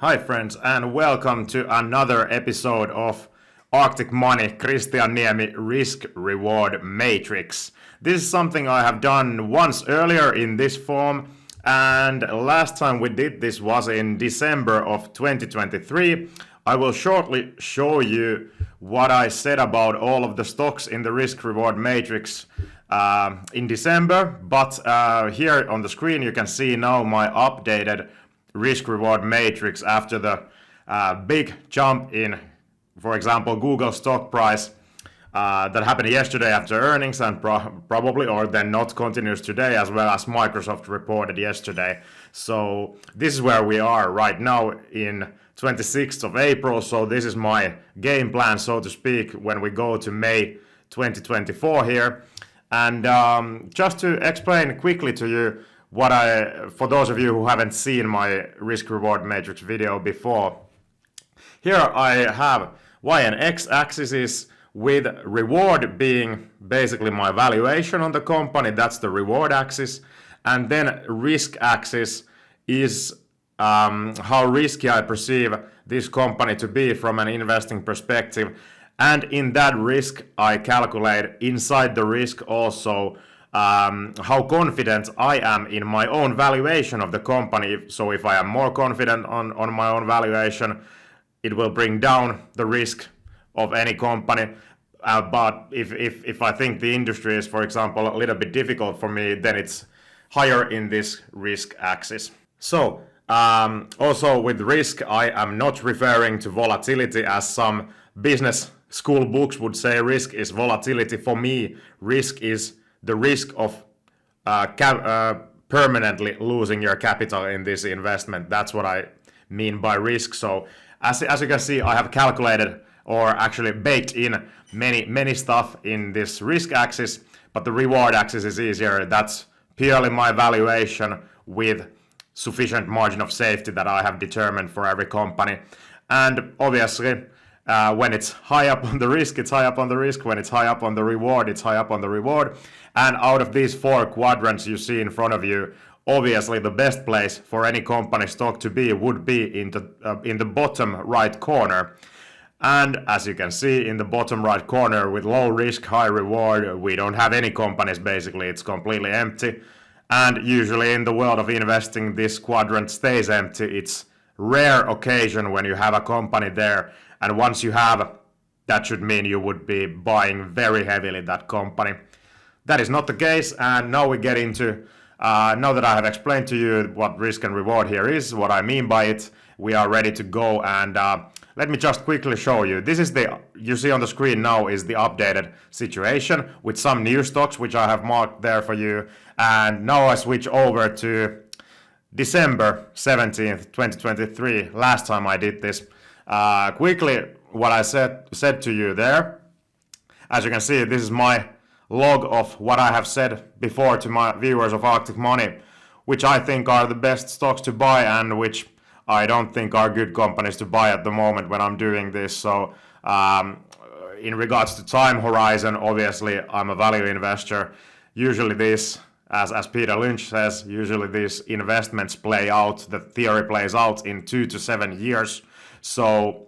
Hi friends, and welcome to another episode of Arctic Money Christian Niemi Risk Reward Matrix. This is something I have done once earlier in this form, and last time we did this was in December of 2023. I will shortly show you what I said about all of the stocks in the Risk Reward Matrix in December, but here on the screen you can see now my updated risk reward matrix after the big jump in, for example, Google stock price that happened yesterday after earnings and probably or then not continues today, as well as Microsoft reported yesterday. So this is where we are right now in 26th of April. So this is my game plan, so to speak, when we go to May 2024 here. And just to explain quickly to you for those of you who haven't seen my risk reward matrix video before, here I have Y and X axes with reward being basically my valuation on the company, that's the reward axis, and then risk axis is how risky I perceive this company to be from an investing perspective, and in that risk I calculate inside the risk also how confident I am in my own valuation of the company. So if I am more confident on my own valuation, it will bring down the risk of any company. But if I think the industry is, for example, a little bit difficult for me, then it's higher in this risk axis. So also with risk, I am not referring to volatility as some business school books would say risk is volatility. For me, risk is the risk of permanently losing your capital in this investment. That's what I mean by risk. So as you can see, I have calculated or actually baked in many stuff in this risk axis, but the reward axis is easier. That's purely my valuation with sufficient margin of safety that I have determined for every company. And obviously, when it's high up on the risk, it's high up on the risk. When it's high up on the reward, it's high up on the reward. And out of these four quadrants you see in front of you, obviously the best place for any company stock to be would be in the bottom right corner. And as you can see in the bottom right corner, with low risk, high reward, we don't have any companies basically. It's completely empty. And usually in the world of investing, this quadrant stays empty. It's rare occasion when you have a company there. And once you have, that should mean you would be buying very heavily that company. That is not the case, and now we get into, now that I have explained to you what risk and reward here is, what I mean by it, we are ready to go. And let me just quickly show you. This is you see on the screen now is the updated situation with some new stocks, which I have marked there for you. And now I switch over to December 17th, 2023, last time I did this. Quickly, what I said to you there, as you can see, this is my log of what I have said before to my viewers of Arctic Money, which I think are the best stocks to buy and which I don't think are good companies to buy at the moment when I'm doing this. So in regards to time horizon, obviously I'm a value investor. Usually this, as Peter Lynch says, usually these investments play out, the theory plays out in 2 to 7 years. So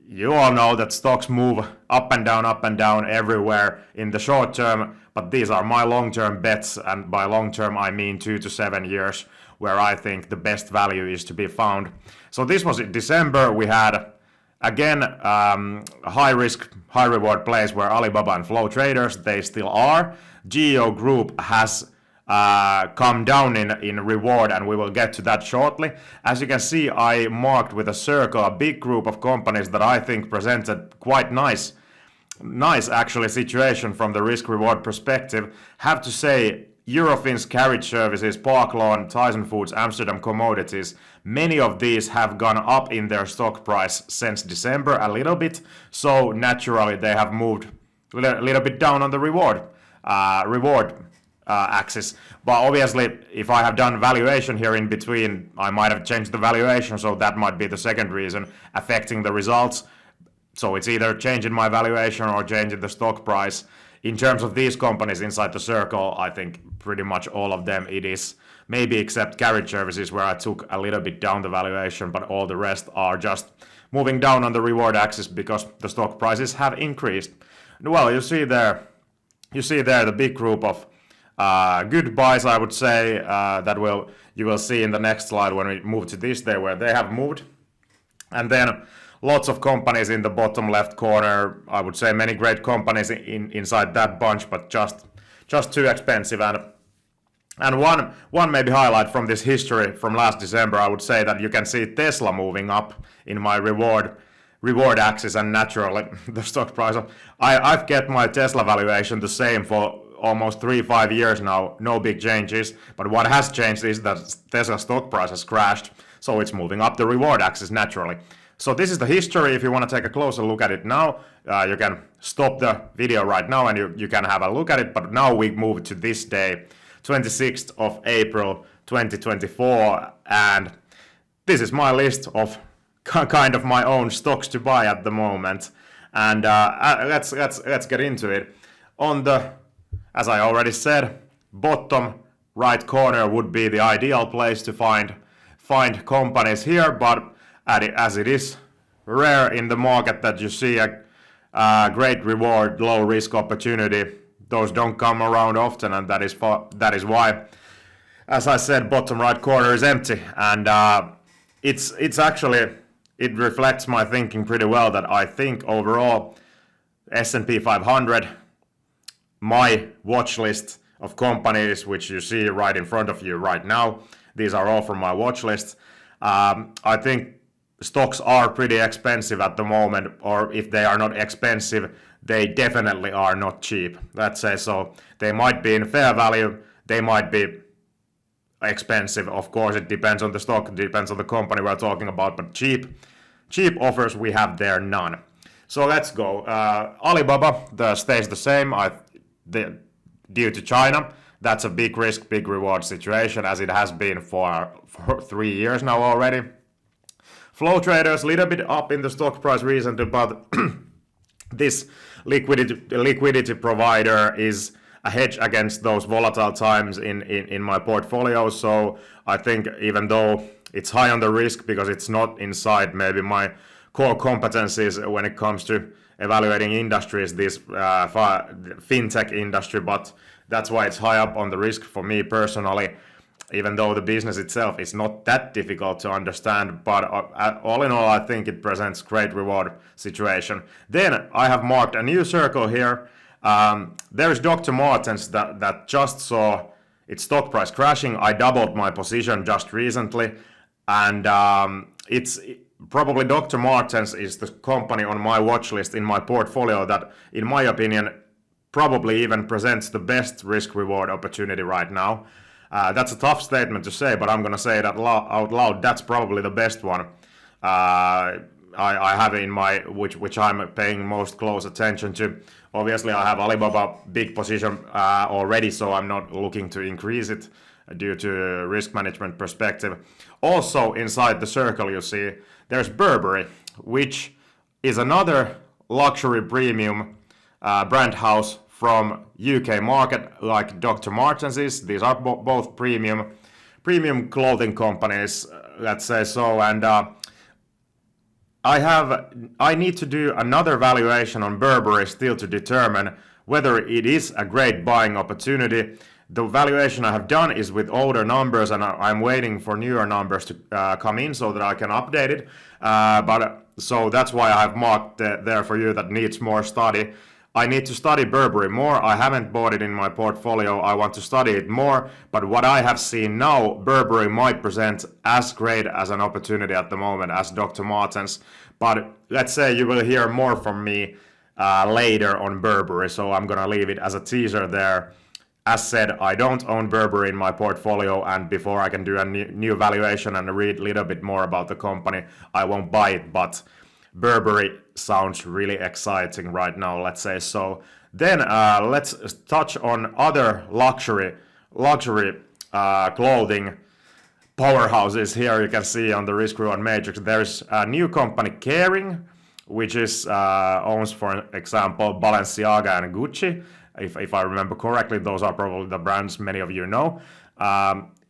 you all know that stocks move up and down everywhere in the short term, but these are my long-term bets, and by long-term I mean 2 to 7 years, where I think the best value is to be found. So this was in December. We had, again, high risk, high reward plays where Alibaba and Flow Traders, they still are. GEO Group has come down in reward, and we will get to that shortly. As you can see, I marked with a circle a big group of companies that I think presented quite nice actually situation from the risk reward perspective. Have to say, Eurofins Carriage Services, Parklawn, Tyson Foods, Amsterdam Commodities, many of these have gone up in their stock price since December a little bit, so naturally they have moved a little bit down on the reward axis. But obviously, if I have done valuation here in between, I might have changed the valuation, so that might be the second reason affecting the results. So it's either changing my valuation or changing the stock price. in terms of these companies inside the circle, I think pretty much all of them it is. Maybe except carriage services where I took a little bit down the valuation, but all the rest are just moving down on the reward axis because the stock prices have increased. Well, you see there the big group of good buys, I would say, that you will see in the next slide when we move to this day where they have moved. And then lots of companies in the bottom left corner. I would say many great companies inside that bunch, but just too expensive. And one maybe highlight from this history from last December, I would say that you can see Tesla moving up in my reward axis, and naturally the stock price. I've kept my Tesla valuation the same for almost 3-5 years now, no big changes. But what has changed is that Tesla stock price has crashed, so it's moving up the reward axis naturally. So this is the history. If you want to take a closer look at it now, you can stop the video right now and you can have a look at it. But now we move to this day, 26th of April 2024, and this is my list of kind of my own stocks to buy at the moment. And let's get into it. On the, as I already said, bottom right corner would be the ideal place to find companies here, but as it is rare in the market that you see a great reward, low risk opportunity, those don't come around often, and that is why, as I said, bottom right corner is empty, and it's actually, it reflects my thinking pretty well that I think overall S&P 500, my watch list of companies, which you see right in front of you right now, these are all from my watch list. I think stocks are pretty expensive at the moment, or if they are not expensive, they definitely are not cheap. Let's say so. They might be in fair value, they might be expensive. Of course, it depends on the stock, it depends on the company we're talking about, but cheap offers we have there none. So let's go. Alibaba stays the same. Due to China, that's a big risk, big reward situation, as it has been for 3 years now already. Flow traders, little bit up in the stock price recently, but this liquidity provider is a hedge against those volatile times in my portfolio. So I think even though it's high on the risk because it's not inside maybe my core competencies when it comes to evaluating industries, this fintech industry, but that's why it's high up on the risk for me personally, even though the business itself is not that difficult to understand. But all in all, I think it presents great reward situation. Then I have marked a new circle here. There's Dr. Martens that just saw its stock price crashing. I doubled my position just recently, and it's probably Dr. Martens is the company on my watch list in my portfolio that, in my opinion, probably even presents the best risk-reward opportunity right now. That's a tough statement to say, but I'm going to say it out loud. That's probably the best one I have in my, which I'm paying most close attention to. Obviously, I have Alibaba big position already, so I'm not looking to increase it due to risk management perspective. Also inside the circle, you see, there's Burberry, which is another luxury premium brand house from UK market, like Dr. Martens is. These are both premium clothing companies, let's say so. And I need to do another valuation on Burberry still to determine whether it is a great buying opportunity. The valuation I have done is with older numbers, and I'm waiting for newer numbers to come in so that I can update it. So that's why I have marked there for you that needs more study. I need to study Burberry more. I haven't bought it in my portfolio. I want to study it more. But what I have seen now, Burberry might present as great as an opportunity at the moment as Dr. Martens. But let's say you will hear more from me later on Burberry. So I'm going to leave it as a teaser there. As said, I don't own Burberry in my portfolio, and before I can do a new valuation and read a little bit more about the company, I won't buy it. But Burberry sounds really exciting right now, let's say so. Then let's touch on other luxury clothing powerhouses. Here you can see on the Riskreward matrix, there's a new company, Kering, which is owns, for example, Balenciaga and Gucci. if I remember correctly. Those are probably the brands many of you know.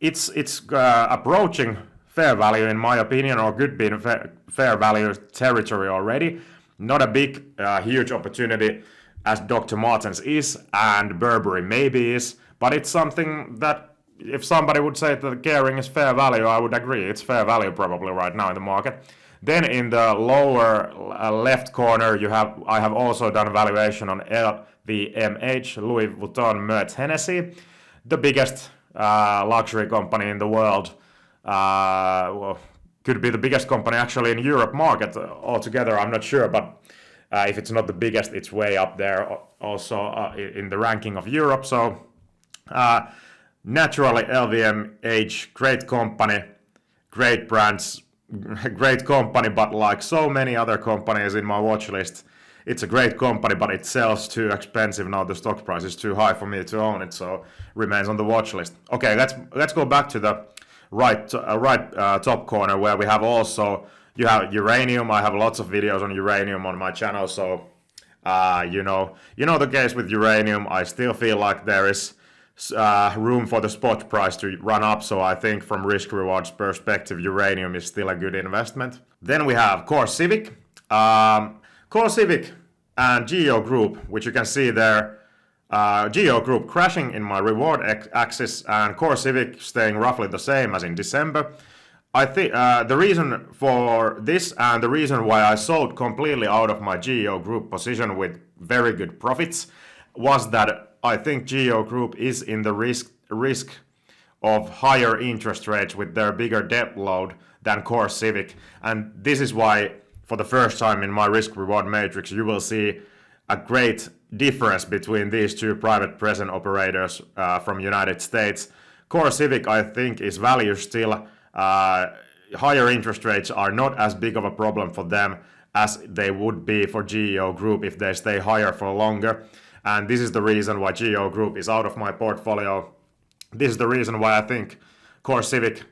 It's approaching fair value in my opinion, or could be in fair value territory already. Not a big, huge opportunity as Dr. Martens is and Burberry maybe is, but it's something that if somebody would say that Kering is fair value, I would agree. It's fair value probably right now in the market. Then in the lower left corner, I have also done a valuation on LVMH, Louis Vuitton Moet Hennessy, the biggest luxury company in the world. Well, could be the biggest company actually in Europe market altogether. I'm not sure, but if it's not the biggest, it's way up there also in the ranking of Europe. So naturally, LVMH, great company, great brands, great company, but like so many other companies in my watch list, it's a great company, but it sells too expensive now. The stock price is too high for me to own it, so remains on the watch list. Okay, let's go back to the right top corner where we have also. You have uranium. I have lots of videos on uranium on my channel, so you know the case with uranium. I still feel like there is room for the spot price to run up, so I think from Riskreward's perspective, uranium is still a good investment. Then we have CoreCivic, CoreCivic and Geo Group, which you can see there. Geo Group crashing in my reward axis, and CoreCivic staying roughly the same as in December. I think the reason for this and the reason why I sold completely out of my Geo Group position with very good profits was that I think Geo Group is in the risk of higher interest rates with their bigger debt load than CoreCivic, and this is why for the first time in my risk reward matrix you will see a great difference between these two private present operators from United States. CoreCivic I think is value still. Higher interest rates are not as big of a problem for them as they would be for Geo Group if they stay higher for longer. And this is the reason why Geo Group is out of my portfolio. This is the reason why I think CoreCivic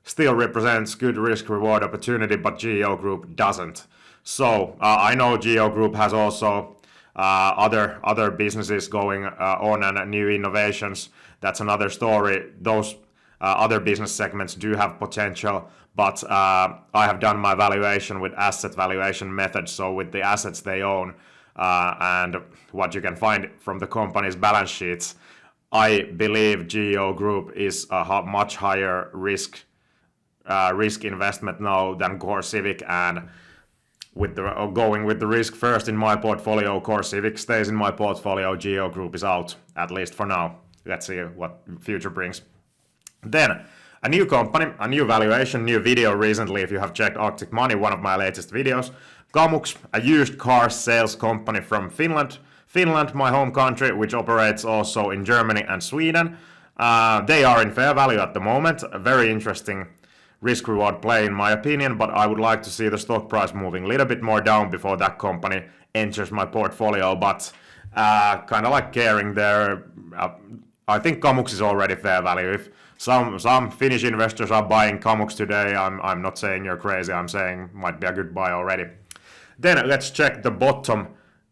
still represents good risk reward opportunity, but Geo Group doesn't. So I know Geo Group has also other businesses going on and new innovations. That's another story. Those other business segments do have potential, but I have done my valuation with asset valuation methods, so with the assets they own and what you can find from the company's balance sheets, I believe Geo Group is a much higher risk investment now than CoreCivic, and with going with the risk first in my portfolio, CoreCivic stays in my portfolio, Geo Group is out, at least for now. Let's see what future brings. Then, a new company, a new valuation, new video recently, if you have checked Arctic Money, one of my latest videos. Kamux, a used car sales company from Finland, my home country, which operates also in Germany and Sweden. They are in fair value at the moment, a very interesting risk-reward play in my opinion, but I would like to see the stock price moving a little bit more down before that company enters my portfolio, but kind of like Kering there, I think Kamux is already fair value. If some Finnish investors are buying Kamux today, I'm not saying you're crazy, I'm saying might be a good buy already. Then let's check the bottom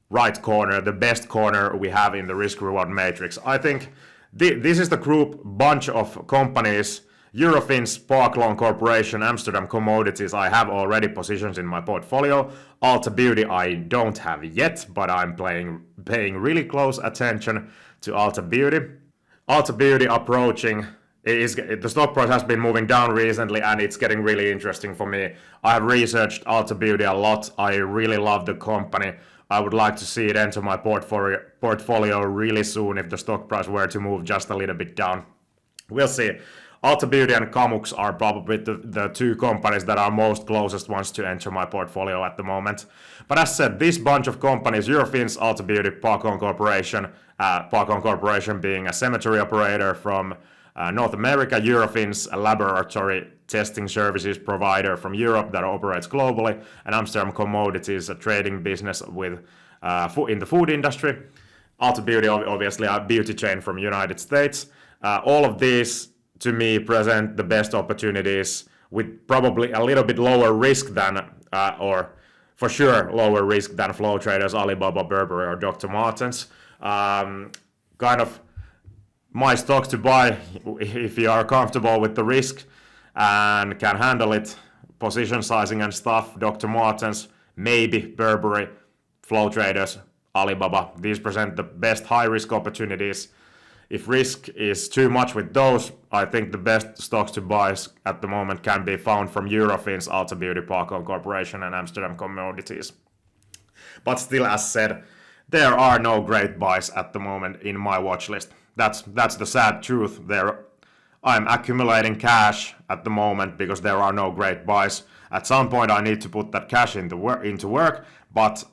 right corner, the best corner we have in the risk-reward matrix. I think this is the group bunch of companies, Eurofins, Parklone Corporation, Amsterdam Commodities, I have already positions in my portfolio. Alta Beauty I don't have yet, but I'm paying really close attention to Alta Beauty. Alta Beauty approaching, the stock price has been moving down recently and it's getting really interesting for me. I have researched Alta Beauty a lot, I really love the company. I would like to see it enter my portfolio really soon if the stock price were to move just a little bit down. We'll see. Alta Beauty and Kamux are probably the two companies that are most closest ones to enter my portfolio at the moment. But as said, this bunch of companies, Eurofins, Alta Beauty, Parklone Corporation being a cemetery operator from North America, Eurofins, a laboratory testing services provider from Europe that operates globally, and Amsterdam Commodities, a trading business with in the food industry. Alta Beauty, obviously, a beauty chain from United States. All of these, to me, present the best opportunities with probably a little bit lower risk than, or for sure lower risk than flow traders, Alibaba, Burberry, or Dr. Martens. kind of my stocks to buy if you are comfortable with the risk and can handle it. Position sizing and stuff. Dr. Martens, maybe Burberry, Flow Traders, Alibaba. These present the best high risk opportunities. If risk is too much with those, I think the best stocks to buy at the moment can be found from Eurofins, Alta Beauty, Parkland Corporation, and Amsterdam Commodities. But still, as said, there are no great buys at the moment in my watch list. That's the sad truth. I'm accumulating cash at the moment because there are no great buys. At some point, I need to put that cash into work, but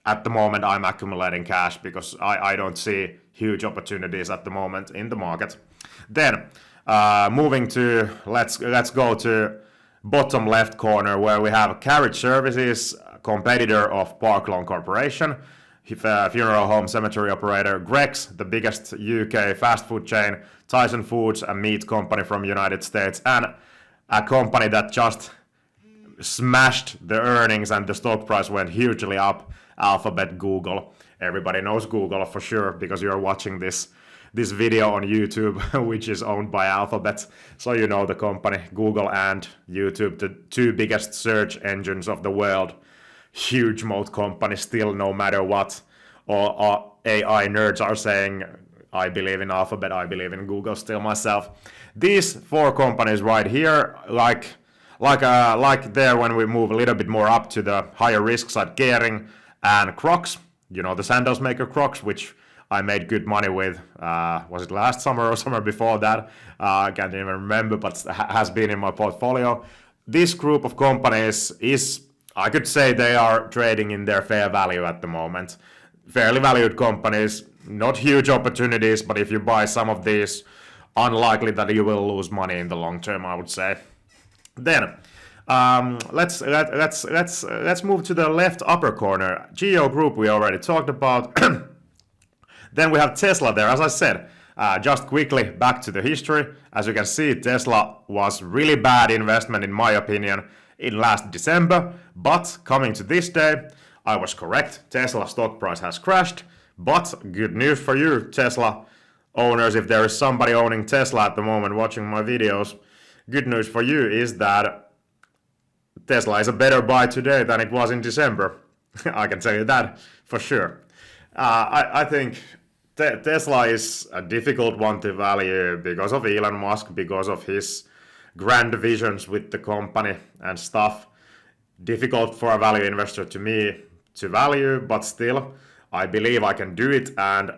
at the moment, I'm accumulating cash because I don't see huge opportunities at the moment in the market. Then, moving to, let's go to bottom left corner where we have Carriage Services, competitor of Parkland Corporation, funeral home cemetery operator, Greggs, the biggest UK fast food chain, Tyson Foods, a meat company from United States, and a company that just smashed the earnings and the stock price went hugely up, Alphabet, Google. Everybody knows Google for sure because you're watching this video on YouTube, which is owned by Alphabet. So you know the company, Google and YouTube, the two biggest search engines of the world. Huge moat company still, no matter what all AI nerds are saying. I believe in Alphabet, I believe in Google still myself. These four companies right here, like there when we move a little bit more up to the higher risk side, Kering and Crocs, you know, the sandals maker Crocs, which I made good money with, was it last summer or summer before that? I can't even remember, but has been in my portfolio. This group of companies is, I could say they are trading in their fair value at the moment. Fairly valued companies, not huge opportunities, but if you buy some of these, unlikely that you will lose money in the long term, I would say. Then, let's move to the left upper corner. Geo Group we already talked about. Then we have Tesla there, as I said. Just quickly back to the history. As you can see, Tesla was really bad investment in my opinion in last December, but coming to this day, I was correct. Tesla stock price has crashed, but good news for you, Tesla owners. If there is somebody owning Tesla at the moment watching my videos, good news for you is that Tesla is a better buy today than it was in December. I can tell you that for sure. I think Tesla is a difficult one to value because of Elon Musk, because of his grand visions with the company and stuff. Difficult for a value investor to me to value, but still, I believe I can do it. And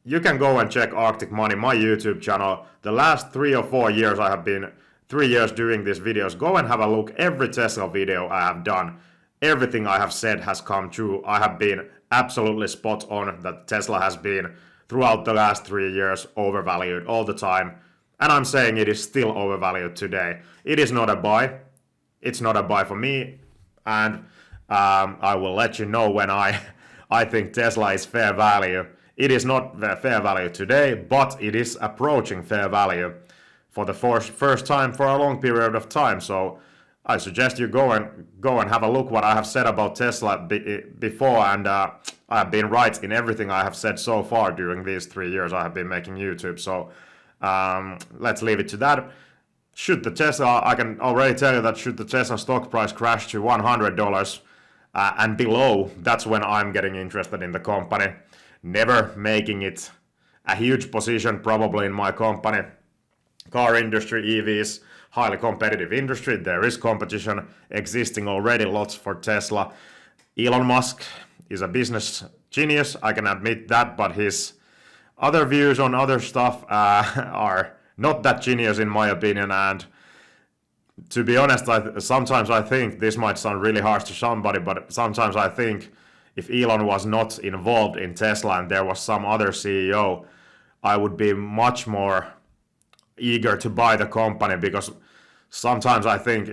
you can go and check Arctic Money, my YouTube channel. The last 3 or 4 years I have been 3 years doing these videos. Go and have a look. Every Tesla video I have done, everything I have said has come true. I have been absolutely spot on that Tesla has been throughout the last 3 years overvalued all the time. And I'm saying it is still overvalued today. It is not a buy. It's not a buy for me. And I will let you know when I think Tesla is fair value. It is not fair value today, but it is approaching fair value for the first time for a long period of time. So I suggest you go and have a look what I have said about Tesla before, and I have been right in everything I have said so far during these 3 years I have been making YouTube. So let's leave it to that. Should the Tesla, I can already tell you that should the Tesla stock price crash to $100 and below, that's when I'm getting interested in the company. Never making it a huge position probably in my company. Car industry, EVs, highly competitive industry. There is competition existing already, lots for Tesla. Elon Musk is a business genius, I can admit that, but his other views on other stuff are not that genius in my opinion. And to be honest, sometimes I think, this might sound really harsh to somebody, but sometimes I think if Elon was not involved in Tesla and there was some other CEO, I would be much more eager to buy the company, because sometimes I think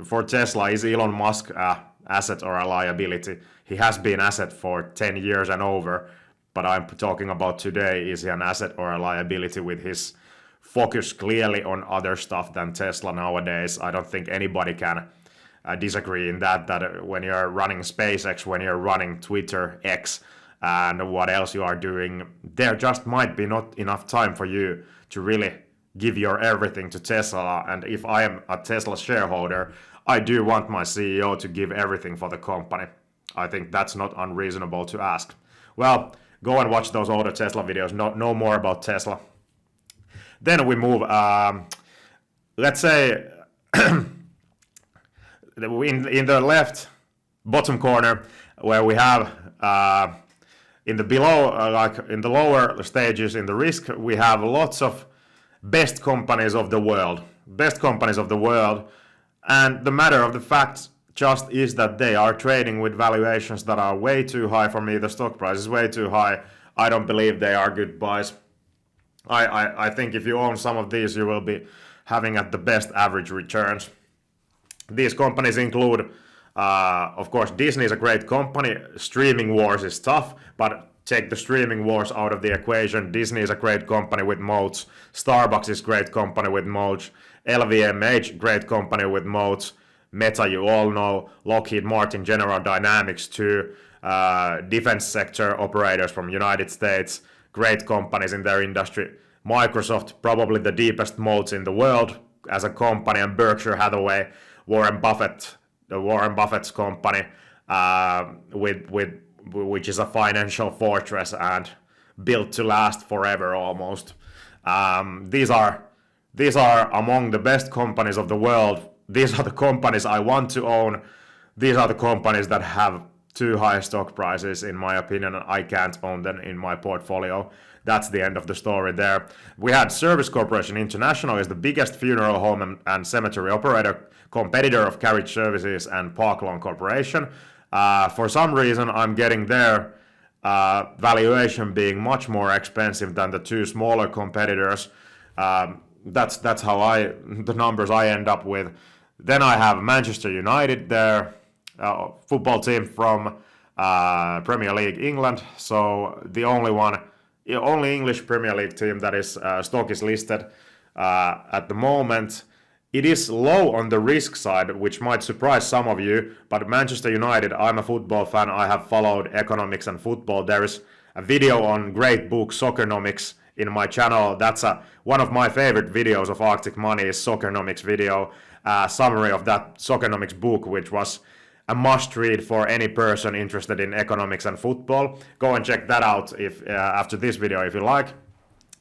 for Tesla, is Elon Musk an asset or a liability? He has been asset for 10 years and over, but I'm talking about today, is he an asset or a liability with his focus clearly on other stuff than Tesla nowadays? I don't think anybody can disagree in that when you're running SpaceX, when you're running Twitter, X, and what else you are doing, there just might be not enough time for you to really give your everything to Tesla. And if I am a Tesla shareholder, I do want my CEO to give everything for the company. I think that's not unreasonable to ask. Well, go and watch those older Tesla videos, know more about Tesla. Then we move, let's say, in the left bottom corner, where we have in the below, like in the lower stages in the risk, we have lots of best companies of the world. And the matter of the fact just is that they are trading with valuations that are way too high for me. The stock price is way too high. I don't believe they are good buys. I think if you own some of these, you will be having at the best average returns. These companies include, of course, Disney is a great company. Streaming wars is tough, but take the streaming wars out of the equation. Disney is a great company with moats. Starbucks is a great company with moats. LVMH, great company with moats. Meta, you all know. Lockheed Martin, General Dynamics too. Defense sector operators from United States, great companies in their industry. Microsoft, probably the deepest moats in the world as a company, and Berkshire Hathaway, Warren Buffett's company, which is a financial fortress and built to last forever almost. These are among the best companies of the world. These are the companies I want to own. These are the companies that have too high stock prices, in my opinion, and I can't own them in my portfolio. That's the end of the story there. We had Service Corporation International is the biggest funeral home and cemetery operator, competitor of Carriage Services and Park Lawn Corporation. For some reason, I'm getting their valuation being much more expensive than the two smaller competitors. That's how the numbers I end up with. Then I have Manchester United there, football team from Premier League England. So the only English Premier League team that is stock is listed at the moment. It is low on the risk side, which might surprise some of you, but Manchester United, I'm a football fan, I have followed economics and football. There is a video on great book Soccernomics in my channel. That's one of my favorite videos of Arctic Money is Soccernomics video, summary of that Soccernomics book, which was a must read for any person interested in economics and football. Go and check that out if after this video if you like.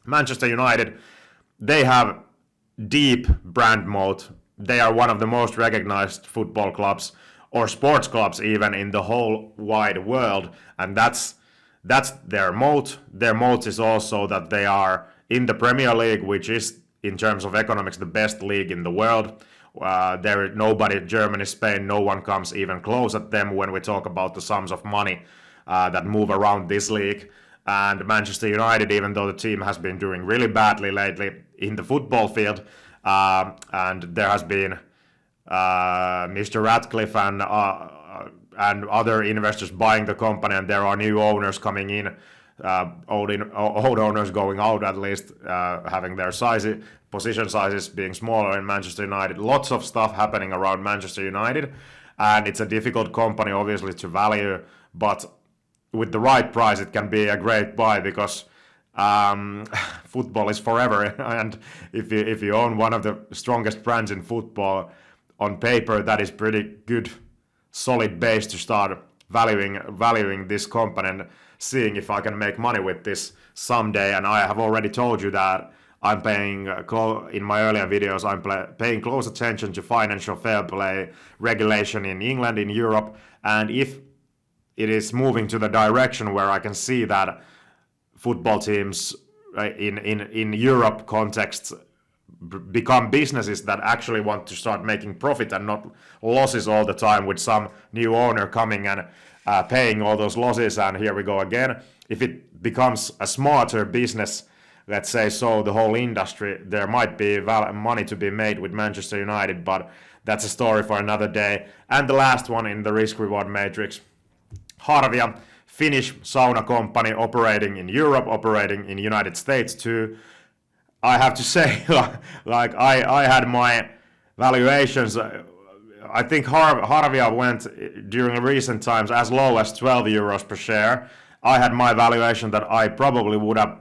Manchester United, they have deep brand moat. They are one of the most recognized football clubs or sports clubs even in the whole wide world, and that's their moat. Their moat is also that they are in the Premier League, which is in terms of economics the best league in the world. There nobody, Germany, Spain, no one comes even close at them when we talk about the sums of money that move around this league. And Manchester United, even though the team has been doing really badly lately in the football field, and there has been Mr. Ratcliffe and other investors buying the company, and there are new owners coming in, old owners going out at least, having their position sizes being smaller in Manchester United. Lots of stuff happening around Manchester United, and it's a difficult company obviously to value, but with the right price it can be a great buy because football is forever, and if you own one of the strongest brands in football, on paper that is pretty good solid base to start valuing this company and seeing if I can make money with this someday. And I have already told you that I'm paying in my earlier videos, I'm paying close attention to financial fair play regulation in England, in Europe, and if it is moving to the direction where I can see that football teams in Europe contexts become businesses that actually want to start making profit and not losses all the time, with some new owner coming and paying all those losses, and here we go again. If it becomes a smarter business, let's say so, the whole industry, there might be money to be made with Manchester United, but that's a story for another day. And the last one in the risk-reward matrix, Harvia, Finnish sauna company operating in Europe, operating in the United States too. I have to say, like I had my valuations, I think Harvia went during recent times as low as 12 euros per share. I had my valuation that I probably would have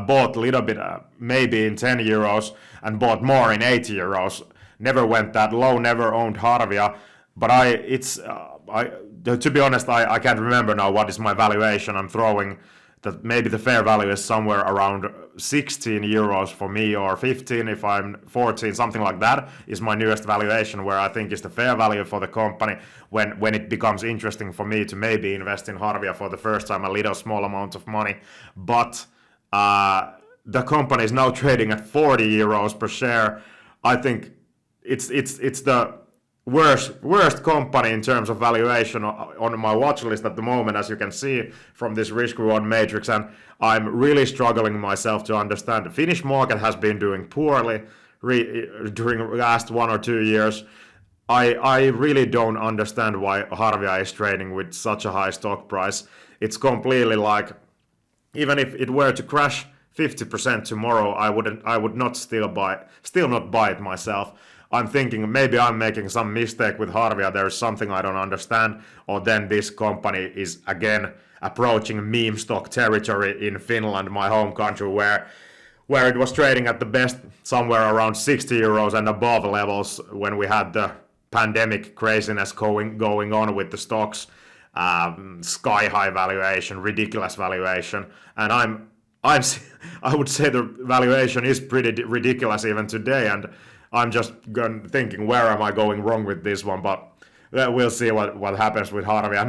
bought a little bit, maybe in 10 euros, and bought more in 80 euros. Never went that low, never owned Harvia, but to be honest, I can't remember now what is my valuation. I'm throwing that maybe the fair value is somewhere around 16 euros for me, or 15 if I'm 14, something like that is my newest valuation, where I think is the fair value for the company when it becomes interesting for me to maybe invest in Harvia for the first time, a little small amount of money. But the company is now trading at 40 euros per share. I think it's the worst company in terms of valuation on my watch list at the moment, as you can see from this risk reward matrix, and I'm really struggling myself to understand. The Finnish market has been doing poorly during the last 1 or 2 years. I really don't understand why Harvia is trading with such a high stock price. It's completely like, even if it were to crash 50% tomorrow, I would not still not buy it myself. I'm thinking maybe I'm making some mistake with Harvia, there's something I don't understand, or then this company is again approaching meme stock territory in Finland, my home country, where it was trading at the best somewhere around 60 euros and above levels when we had the pandemic craziness going on with the stocks, sky high valuation, ridiculous valuation, and I would say the valuation is pretty ridiculous even today, and I'm just thinking, where am I going wrong with this one? But we'll see what happens with Harvia.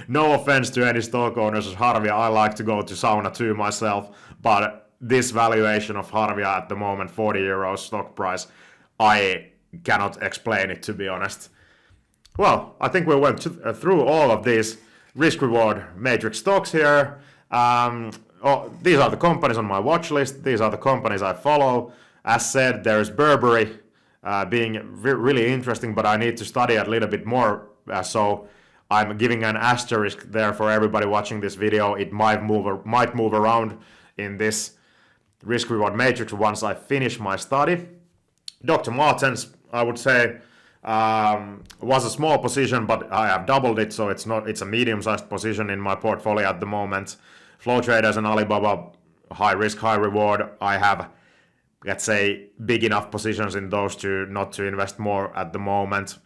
No offense to any stock owners of Harvia. I like to go to sauna too myself. But this valuation of Harvia at the moment, 40 euros stock price, I cannot explain it, to be honest. Well, I think we went through all of these risk reward matrix stocks here. These are the companies on my watch list. These are the companies I follow. As said, there's Burberry being really interesting, but I need to study a little bit more. So I'm giving an asterisk there for everybody watching this video. It might move around in this risk reward matrix once I finish my study. Dr. Martens, I would say, was a small position, but I have doubled it, so it's a medium-sized position in my portfolio at the moment. Flow Traders and Alibaba, high risk, high reward. I have, let's say, big enough positions in those two not to invest more at the moment.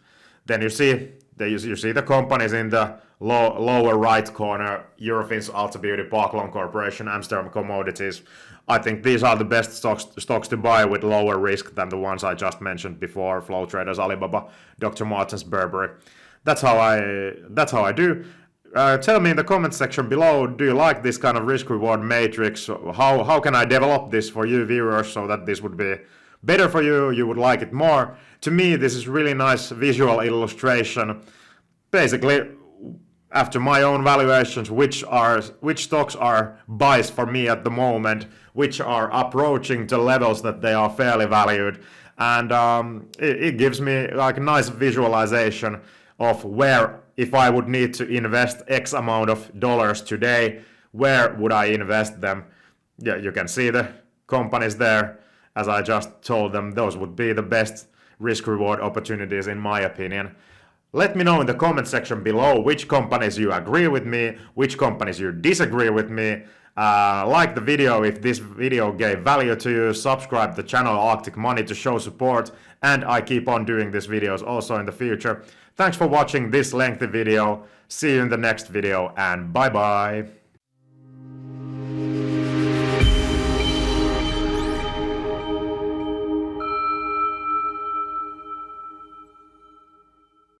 Then you see the companies in the lower right corner: Eurofins, Alta Beauty, Parklon Corporation, Amsterdam Commodities. I think these are the best stocks to buy with lower risk than the ones I just mentioned before: Flow Traders, Alibaba, Dr. Martens, Burberry. That's how I do. Tell me in the comment section below, do you like this kind of risk reward matrix? How can I develop this for you viewers so that this would be better for you, you would like it more? To me, this is really nice visual illustration. Basically, after my own valuations, which stocks are buys for me at the moment, which are approaching the levels that they are fairly valued, and it gives me like a nice visualization of where, if I would need to invest X amount of dollars today, where would I invest them? Yeah, you can see the companies there. As I just told them, those would be the best risk reward opportunities in my opinion. Let me know in the comment section below which companies you agree with me, which companies you disagree with me. Like the video if this video gave value to you, subscribe to the channel Arctic Money to show support, and I keep on doing these videos also in the future. Thanks for watching this lengthy video. See you in the next video, and bye bye.